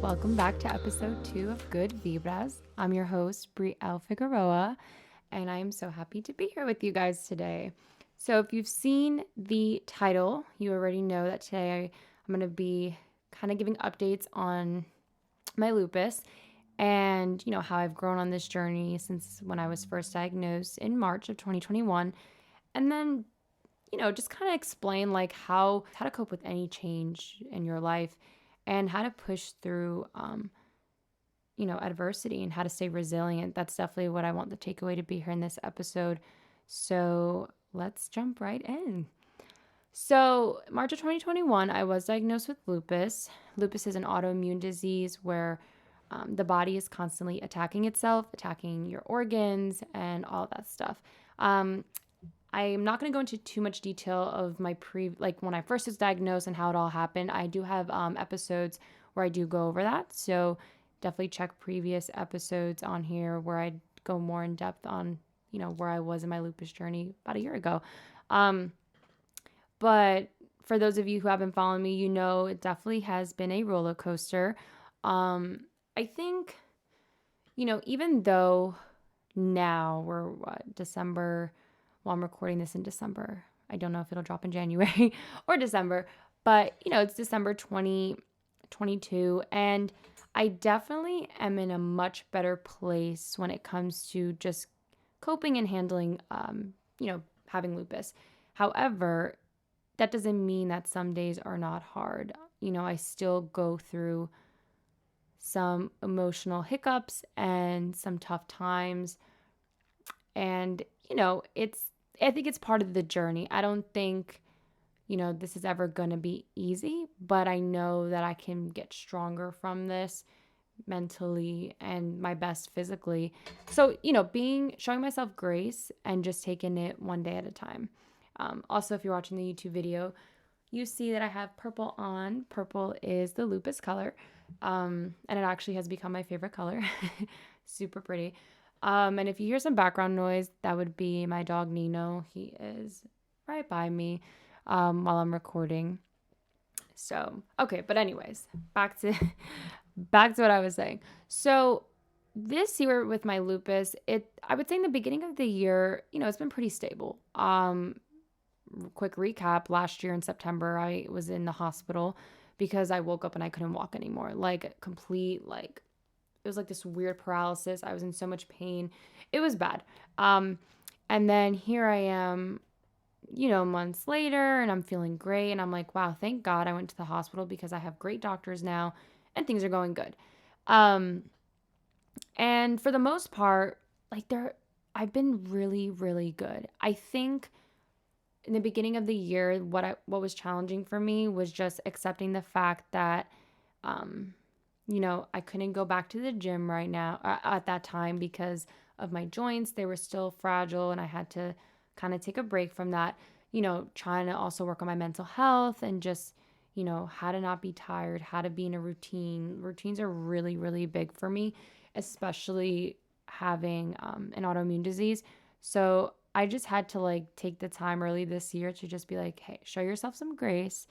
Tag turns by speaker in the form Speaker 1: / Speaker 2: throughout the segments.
Speaker 1: Welcome back to episode 2 of Good Vibras. I'm your host, Brielle Figueroa, and I am so happy to be here with you guys today. So, if you've seen the title, you already know that today I'm going to be kind of giving updates on my lupus and, how I've grown on this journey since when I was first diagnosed in March of 2021. And then, just kind of explain like how to cope with any change in your life and how to push through adversity and how to stay resilient. That's definitely what I want the takeaway to be here in this episode. So let's jump right in. So, March of 2021, I was diagnosed with lupus. Lupus is an autoimmune disease where the body is constantly attacking itself, attacking your organs, and all that stuff. I'm not going to go into too much detail of my when I first was diagnosed and how it all happened. I do have episodes where I do go over that. So definitely check previous episodes on here where I go more in depth on, where I was in my lupus journey about a year ago. But for those of you who have been following me, it definitely has been a roller coaster. I think, even though now we're December, well, I'm recording this in December. I don't know if it'll drop in January or December, but it's December 2022, and I definitely am in a much better place when it comes to just coping and handling, having lupus. However, that doesn't mean that some days are not hard. I still go through some emotional hiccups and some tough times. And, I think it's part of the journey. I don't think, this is ever going to be easy, but I know that I can get stronger from this mentally and my best physically. So, showing myself grace and just taking it one day at a time. Also, if you're watching the YouTube video, you see that I have purple on. Purple is the lupus color. And it actually has become my favorite color. Super pretty. And if you hear some background noise, that would be my dog Nino. He is right by me while I'm recording. So, okay, but anyways, back to what I was saying. So, this year with my lupus, I would say in the beginning of the year, it's been pretty stable. Quick recap, last year in September, I was in the hospital because I woke up and I couldn't walk anymore. It was like this weird paralysis. I was in so much pain. It was bad. And then here I am, months later, and I'm feeling great. And I'm like, wow, thank God I went to the hospital because I have great doctors now and things are going good. And for the most part, I've been really, really good. I think in the beginning of the year, what was challenging for me was just accepting the fact that, I couldn't go back to the gym right now at that time because of my joints. They were still fragile and I had to kind of take a break from that, trying to also work on my mental health and just, how to not be tired, how to be in a routine. Routines are really, really big for me, especially having an autoimmune disease. So I just had to take the time early this year to just be like, hey, show yourself some grace.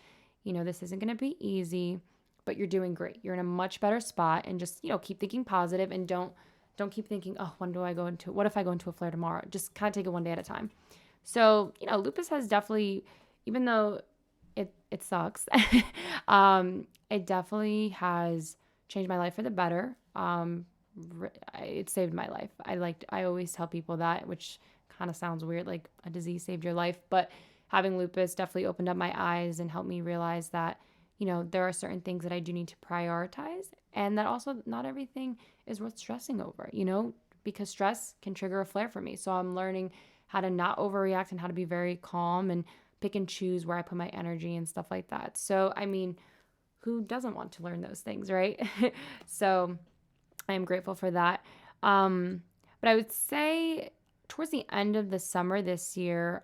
Speaker 1: This isn't going to be easy, but you're doing great. You're in a much better spot, and just, keep thinking positive and don't keep thinking, oh, what if I go into a flare tomorrow? Just kind of take it one day at a time. So, lupus has definitely, even though it sucks, it definitely has changed my life for the better. It saved my life. I always tell people that, which kind of sounds weird, like a disease saved your life, but having lupus definitely opened up my eyes and helped me realize that, there are certain things that I do need to prioritize, and that also not everything is worth stressing over, because stress can trigger a flare for me. So I'm learning how to not overreact and how to be very calm and pick and choose where I put my energy and stuff like that. So, I mean, who doesn't want to learn those things, right? So I am grateful for that. But I would say towards the end of the summer this year,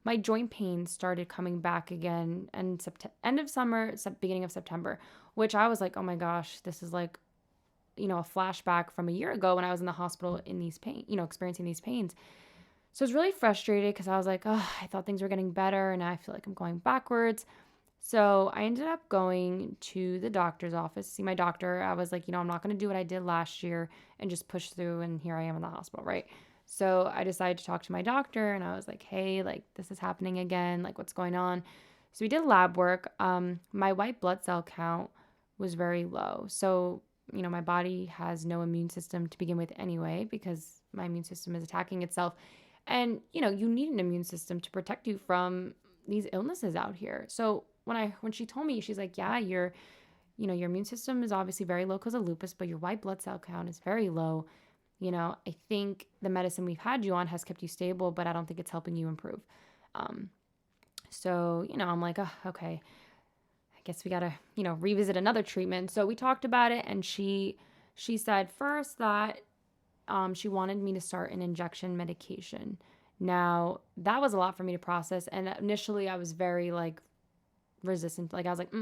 Speaker 1: my joint pain started coming back again, and end of summer, beginning of September, which I was like, oh my gosh, this is like, a flashback from a year ago when I was in the hospital in these pain, experiencing these pains. So I was really frustrated because I was like, oh, I thought things were getting better and I feel like I'm going backwards. So I ended up going to the doctor's office to see my doctor. I was like, I'm not going to do what I did last year and just push through. And here I am in the hospital, right? So I decided to talk to my doctor and I was like, hey, like this is happening again. Like what's going on? So we did lab work. My white blood cell count was very low. So, my body has no immune system to begin with anyway, because my immune system is attacking itself. And, you need an immune system to protect you from these illnesses out here. So when she told me, she's like, yeah, your immune system is obviously very low because of lupus, but your white blood cell count is very low. I think the medicine we've had you on has kept you stable, but I don't think it's helping you improve. Um, so, I'm like, oh, okay, I guess we gotta, revisit another treatment. So we talked about it, and she said first that she wanted me to start an injection medication. Now that was a lot for me to process, and initially I was very like resistant. Like I was like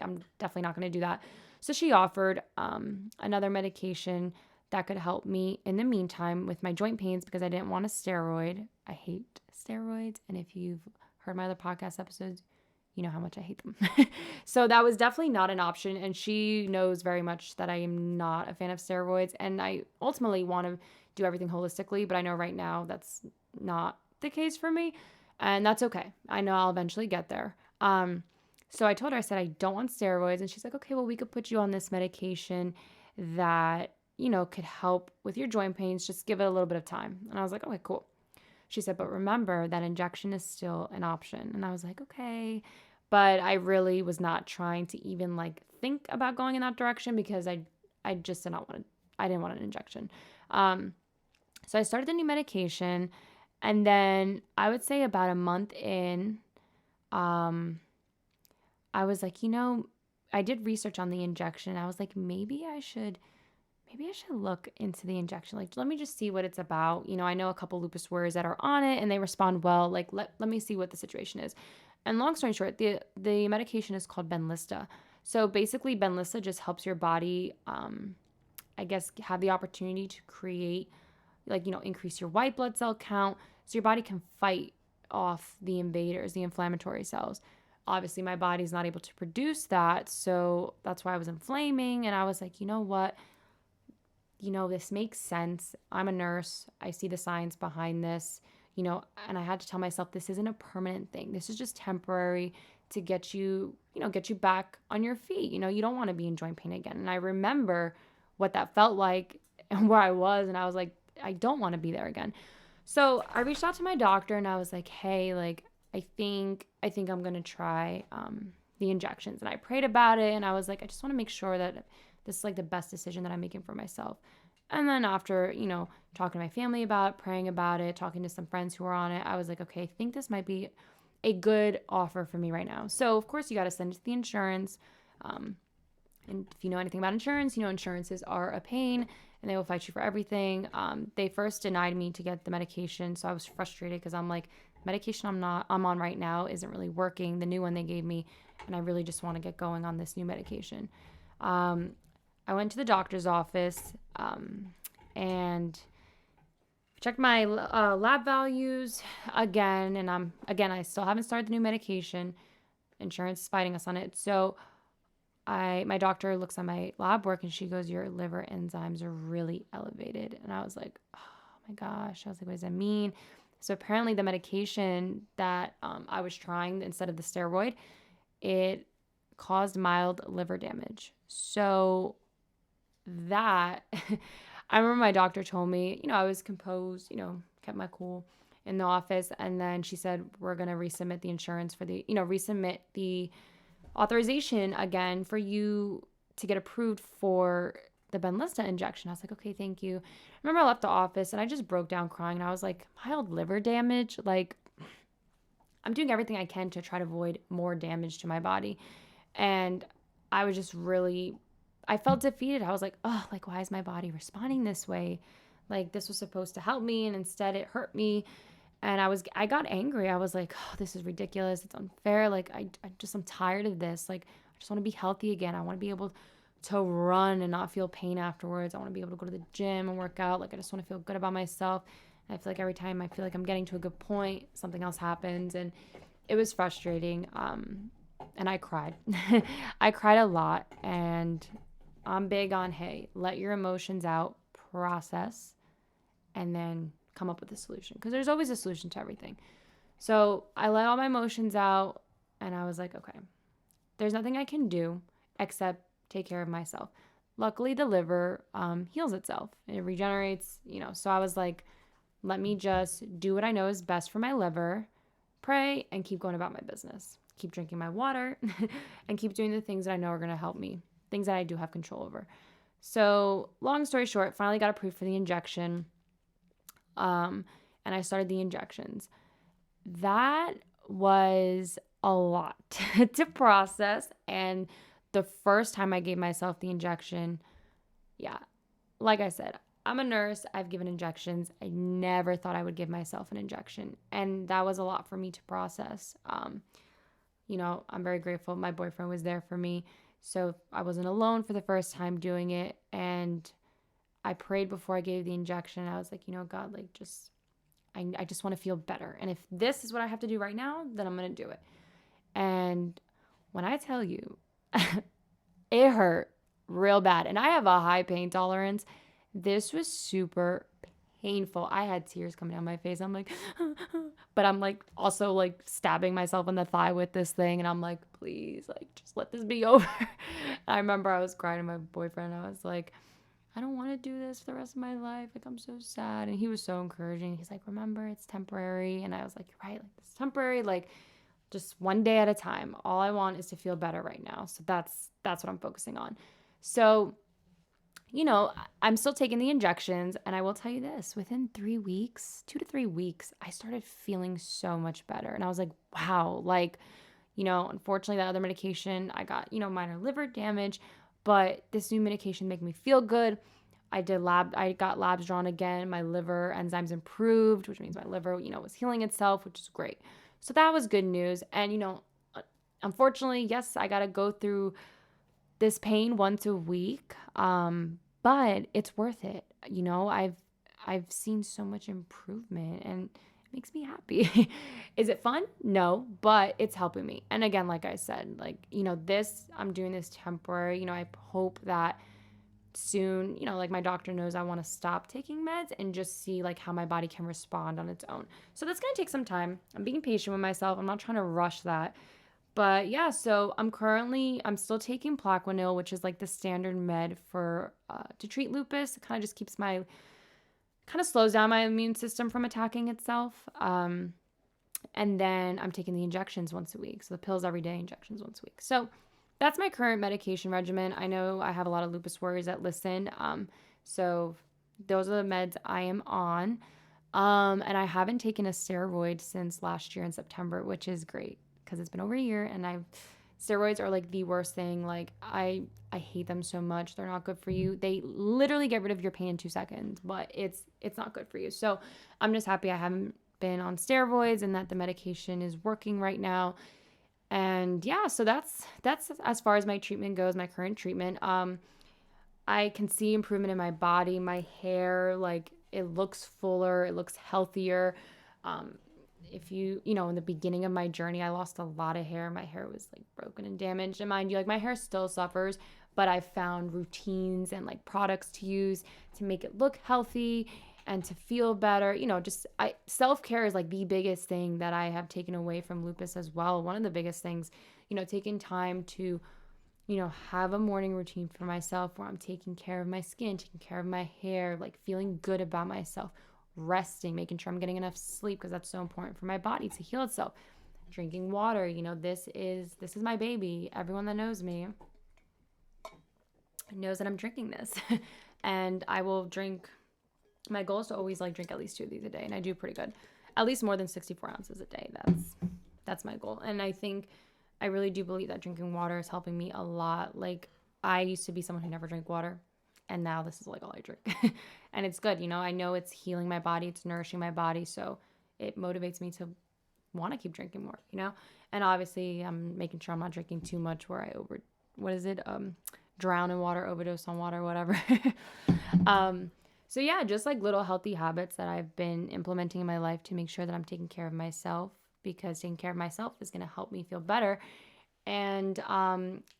Speaker 1: I'm definitely not going to do that. So she offered another medication that could help me in the meantime with my joint pains because I didn't want a steroid. I hate steroids, and if you've heard my other podcast episodes, you know how much I hate them. So that was definitely not an option, and she knows very much that I am not a fan of steroids, and I ultimately want to do everything holistically, but I know right now that's not the case for me, and that's okay. I know I'll eventually get there. So I told her, I said, I don't want steroids. And she's like, okay, well, we could put you on this medication that, could help with your joint pains. Just give it a little bit of time. And I was like, okay, cool. She said, but remember that injection is still an option. And I was like, okay. But I really was not trying to even like think about going in that direction because I just did not want to, I didn't want an injection. So I started the new medication. And then I would say about a month in, I was like, I did research on the injection. I was like, maybe I should look into the injection. Like, let me just see what it's about. I know a couple lupus warriors that are on it and they respond well. Like, let me see what the situation is. And long story short, the medication is called Benlysta. So basically, Benlysta just helps your body, I guess, have the opportunity to create, like, increase your white blood cell count so your body can fight off the invaders, the inflammatory cells. Obviously, my body's not able to produce that, so that's why I was inflaming. And I was like, you know what? This makes sense. I'm a nurse. I see the science behind this, and I had to tell myself this isn't a permanent thing. This is just temporary to get you, get you back on your feet. You don't want to be in joint pain again. And I remember what that felt like and where I was, and I was like, I don't want to be there again. So I reached out to my doctor and I was like, hey, like, I think I'm going to try the injections. And I prayed about it. And I was like, I just want to make sure that this is like the best decision that I'm making for myself. And then after, talking to my family about it, praying about it, talking to some friends who are on it, I was like, okay, I think this might be a good offer for me right now. So of course you got to send it to the insurance. And if you know anything about insurance, insurances are a pain and they will fight you for everything. They first denied me to get the medication. So I was frustrated because I'm like, medication I'm on right now isn't really working. The new one they gave me, and I really just want to get going on this new medication. I went to the doctor's office and checked my lab values again, and I still haven't started the new medication. Insurance is fighting us on it. So my doctor looks at my lab work and she goes, your liver enzymes are really elevated. And I was like, oh my gosh. I was like, what does that mean? So apparently the medication that I was trying instead of the steroid, it caused mild liver damage. So that, I remember my doctor told me, I was composed, kept my cool in the office. And then she said, we're going to resubmit the insurance for the, resubmit the authorization again for you to get approved for the Benlysta injection. I was like, okay, thank you. I remember I left the office and I just broke down crying and I was like, mild liver damage? Like, I'm doing everything I can to try to avoid more damage to my body. And I was just really, I felt defeated. I was like, oh, like, why is my body responding this way? Like, this was supposed to help me and instead it hurt me. And I got angry. I was like, oh, this is ridiculous. It's unfair. Like, I'm tired of this. Like, I just want to be healthy again. I want to be able to run and not feel pain afterwards. I want to be able to go to the gym and work out. Like, I just want to feel good about myself. And I feel like every time I feel like I'm getting to a good point, something else happens. And it was frustrating. and I cried. I cried a lot, and I'm big on, hey, let your emotions out, process, and then come up with a solution, because there's always a solution to everything. So I let all my emotions out, and I was like, okay, there's nothing I can do except take care of myself. Luckily, the liver heals itself. It regenerates, So I was like, let me just do what I know is best for my liver, pray, and keep going about my business. Keep drinking my water and keep doing the things that I know are going to help me, things that I do have control over. So long story short, finally got approved for the injection. And I started the injections. That was a lot to process. And the first time I gave myself the injection, yeah, like I said, I'm a nurse. I've given injections. I never thought I would give myself an injection. And that was a lot for me to process. I'm very grateful my boyfriend was there for me. So I wasn't alone for the first time doing it. And I prayed before I gave the injection. I was like, God, like I just want to feel better. And if this is what I have to do right now, then I'm going to do it. And when I tell you, it hurt real bad. And I have a high pain tolerance. This was super painful. I had tears coming down my face. I'm like, but I'm like also like stabbing myself in the thigh with this thing. And I'm like, please, like, just let this be over. I remember I was crying to my boyfriend. I was like, I don't want to do this for the rest of my life. Like, I'm so sad. And he was so encouraging. He's like, remember, it's temporary. And I was like, you're right. Like, it's temporary. Like, just one day at a time. All I want is to feel better right now. So that's what I'm focusing on. So, I'm still taking the injections. And I will tell you this, within 3 weeks, 2 to 3 weeks, I started feeling so much better. And I was like, wow, like, unfortunately that other medication, I got, minor liver damage, but this new medication made me feel good. I got labs drawn again. My liver enzymes improved, which means my liver, was healing itself, which is great. So that was good news. And, unfortunately, yes, I got to go through this pain once a week. But it's worth it. I've seen so much improvement, and it makes me happy. Is it fun? No, but it's helping me. And again, like I said, I'm doing this temporary. I hope that soon, like my doctor knows I want to stop taking meds and just see like how my body can respond on its own. So that's going to take some time. I'm being patient with myself. I'm not trying to rush that. But yeah, so I'm still taking Plaquenil, which is like the standard med for to treat lupus. It kind of slows down my immune system from attacking itself. And then I'm taking the injections once a week. So the pills every day, injections once a week. So that's my current medication regimen. I know I have a lot of lupus warriors that listen. So those are the meds I am on. And I haven't taken a steroid since last year in September, which is great because it's been over a year, and steroids are like the worst thing. Like I hate them so much. They're not good for you. They literally get rid of your pain in 2 seconds, but it's not good for you. So I'm just happy I haven't been on steroids and that the medication is working right now. And yeah, so that's as far as my treatment goes, my current treatment. I can see improvement in my body, my hair, like it looks fuller, it looks healthier. If in the beginning of my journey, I lost a lot of hair. My hair was like broken and damaged. And mind you, like my hair still suffers, but I found routines and like products to use to make it look healthy and to feel better. Self-care is like the biggest thing that I have taken away from lupus as well. One of the biggest things, taking time to, have a morning routine for myself where I'm taking care of my skin, taking care of my hair, like feeling good about myself, resting, making sure I'm getting enough sleep because that's so important for my body to heal itself. Drinking water, this is my baby. Everyone that knows me knows that I'm drinking this. And I will drink. My goal is to always like drink at least 2 of these a day, and I do pretty good. At least more than 64 ounces a day. That's my goal. And I really do believe that drinking water is helping me a lot. Like I used to be someone who never drank water, and now this is like all I drink. And it's good, I know it's healing my body, it's nourishing my body, so it motivates me to want to keep drinking more, And obviously I'm making sure I'm not drinking too much where I drown in water, overdose on water, whatever. So yeah, just like little healthy habits that I've been implementing in my life to make sure that I'm taking care of myself, because taking care of myself is going to help me feel better. And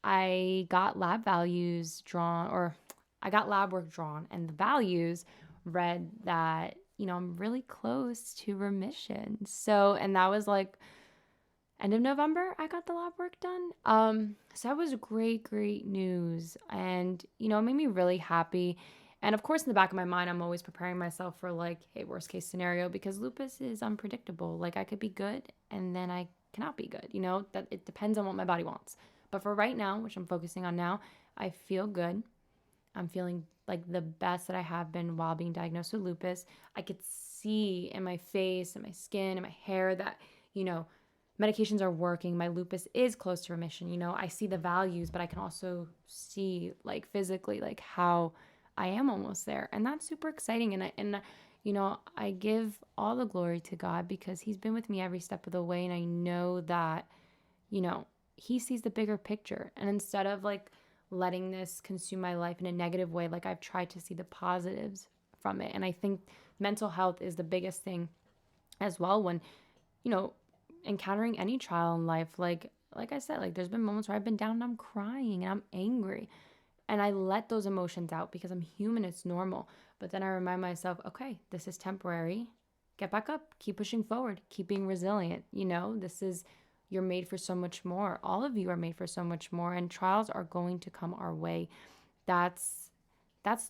Speaker 1: I got lab values drawn, or I got lab work drawn, and the values read that, I'm really close to remission. So, and that was like end of November, I got the lab work done. So that was great news. And, it made me really happy. And of course, in the back of my mind, I'm always preparing myself for like, hey, worst case scenario, because lupus is unpredictable. Like I could be good and then I cannot be good, that it depends on what my body wants. But for right now, which I'm focusing on now, I feel good. I'm feeling like the best that I have been while being diagnosed with lupus. I could see in my face and my skin and my hair that, you know, medications are working. My lupus is close to remission. I see the values, but I can also see like physically like how I am almost there. And that's super exciting. I give all the glory to God because he's been with me every step of the way. And I know that, he sees the bigger picture. And instead of like letting this consume my life in a negative way, like I've tried to see the positives from it. And I think mental health is the biggest thing as well when, you know, encountering any trial in life. Like I said, like there's been moments where I've been down and I'm crying and I'm angry. And I let those emotions out because I'm human, it's normal. But then I remind myself, okay, this is temporary. Get back up, keep pushing forward, keep being resilient. You're made for so much more. All of you are made for so much more, and trials are going to come our way. That's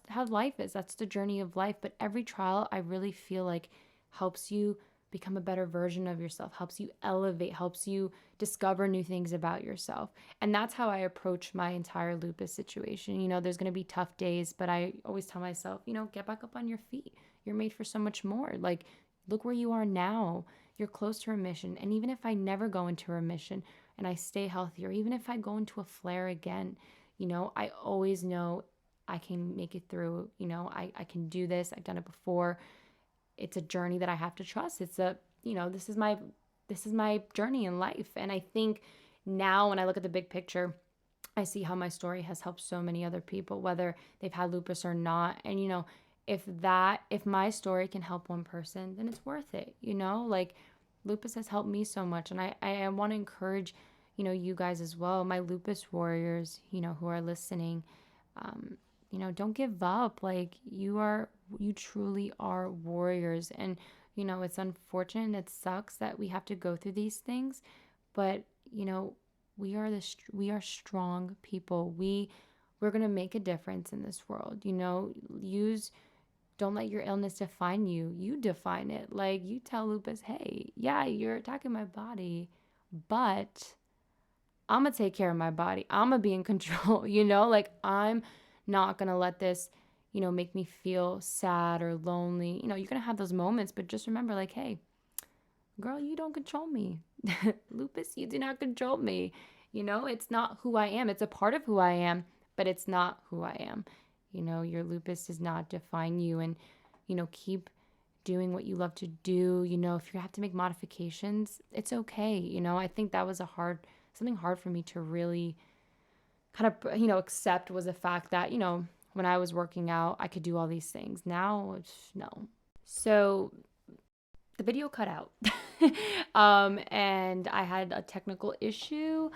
Speaker 1: how life is. That's the journey of life. But every trial, I really feel like helps you become a better version of yourself, helps you elevate, helps you discover new things about yourself. And that's how I approach my entire lupus situation. There's going to be tough days, but I always tell myself, get back up on your feet. You're made for so much more. Like, look where you are now. You're close to remission. And even if I never go into remission and I stay healthy, or even if I go into a flare again, I always know I can make it through. I can do this. I've done it before. It's a journey that I have to trust. This is my journey in life. And I think now when I look at the big picture, I see how my story has helped so many other people, whether they've had lupus or not. And if my story can help one person, then it's worth it. Like lupus has helped me so much. And I want to encourage, you guys as well, my lupus warriors, who are listening. Don't give up. Like you truly are warriors. And, it's unfortunate. It sucks that we have to go through these things, but, we are strong people. We're going to make a difference in this world. Don't let your illness define you. You define it. Like you tell lupus, hey, yeah, you're attacking my body, but I'm going to take care of my body. I'm going to be in control, like I'm not going to let this, make me feel sad or lonely. You're going to have those moments, but just remember like, hey, girl, you don't control me. Lupus, you do not control me. It's not who I am. It's a part of who I am, but it's not who I am. Your lupus does not define you, and, keep doing what you love to do. If you have to make modifications, it's okay. I think that was something hard for me to really kind of, accept, was the fact that, when I was working out, I could do all these things. Now, no. So the video cut out. And I had a technical issue,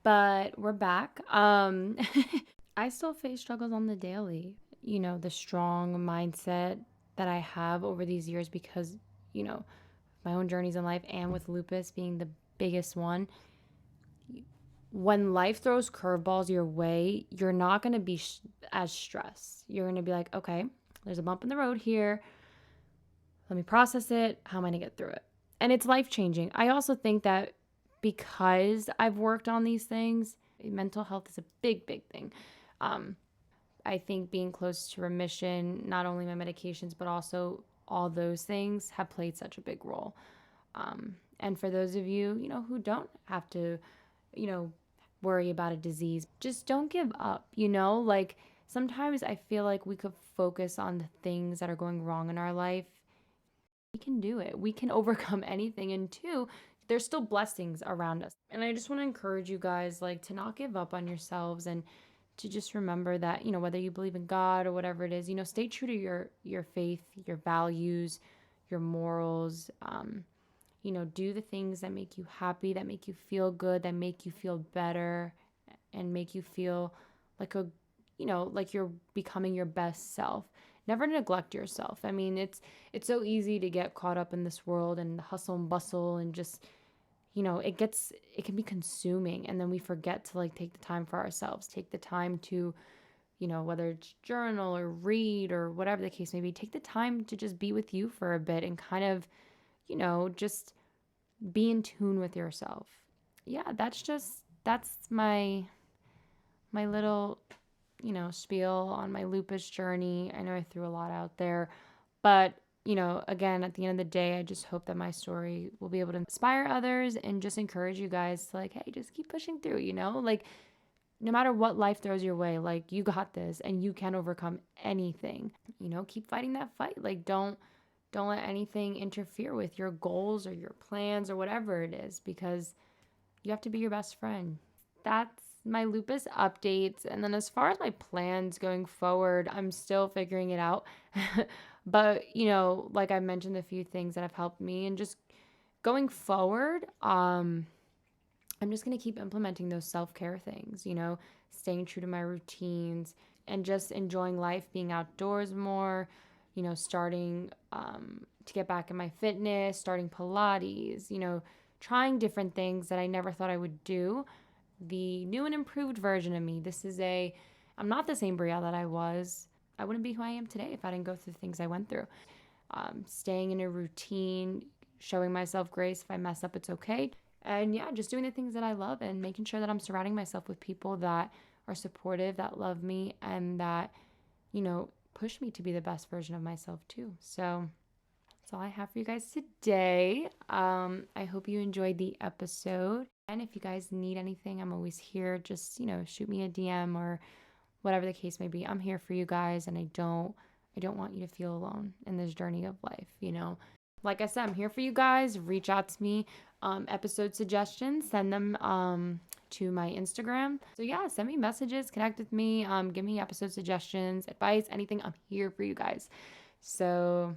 Speaker 1: but we're back. I still face struggles on the daily. The strong mindset that I have over these years because, my own journeys in life and with lupus being the biggest one. When life throws curveballs your way, you're not going to be as stressed. You're going to be like, okay, there's a bump in the road here. Let me process it. How am I going to get through it? And it's life-changing. I also think that because I've worked on these things, mental health is a big thing. I think being close to remission, not only my medications, but also all those things have played such a big role. And for those of you, who don't have to, worry about a disease, just don't give up, like sometimes I feel like we could focus on the things that are going wrong in our life. We can do it. We can overcome anything. And two, there's still blessings around us. And I just want to encourage you guys, like, to not give up on yourselves and to just remember that, whether you believe in God or whatever it is, stay true to your faith, your values, your morals. do the things that make you happy, that make you feel good, that make you feel better, and make you feel like like you're becoming your best self. Never neglect yourself. I mean, it's so easy to get caught up in this world and the hustle and bustle, and just, it can be consuming, and then we forget to like take the time for ourselves, take the time to, whether it's journal or read or whatever the case may be, take the time to just be with you for a bit and kind of, just be in tune with yourself. Yeah, that's my little, spiel on my lupus journey. I know I threw a lot out there, but again, at the end of the day, I just hope that my story will be able to inspire others and just encourage you guys to like, hey, just keep pushing through, like no matter what life throws your way, like you got this and you can overcome anything. Keep fighting that fight. Like don't let anything interfere with your goals or your plans or whatever it is, because you have to be your best friend. That's my lupus updates. And then as far as my plans going forward, I'm still figuring it out. But, like I mentioned, a few things that have helped me, and just going forward, I'm just going to keep implementing those self-care things, staying true to my routines and just enjoying life, being outdoors more, starting to get back in my fitness, starting Pilates, trying different things that I never thought I would do. The new and improved version of me. I'm not the same Brielle that I was. I wouldn't be who I am today if I didn't go through the things I went through. Staying in a routine, showing myself grace. If I mess up, it's okay. And yeah, just doing the things that I love and making sure that I'm surrounding myself with people that are supportive, that love me, and that, push me to be the best version of myself too. So that's all I have for you guys today. I hope you enjoyed the episode. And if you guys need anything, I'm always here. Just, shoot me a DM or whatever the case may be. I'm here for you guys, and I don't want you to feel alone in this journey of life, Like I said, I'm here for you guys. Reach out to me. Episode suggestions, send them to my Instagram. So yeah, send me messages, connect with me, give me episode suggestions, advice, anything. I'm here for you guys. So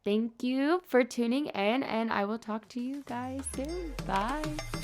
Speaker 1: thank you for tuning in, and I will talk to you guys soon. Bye.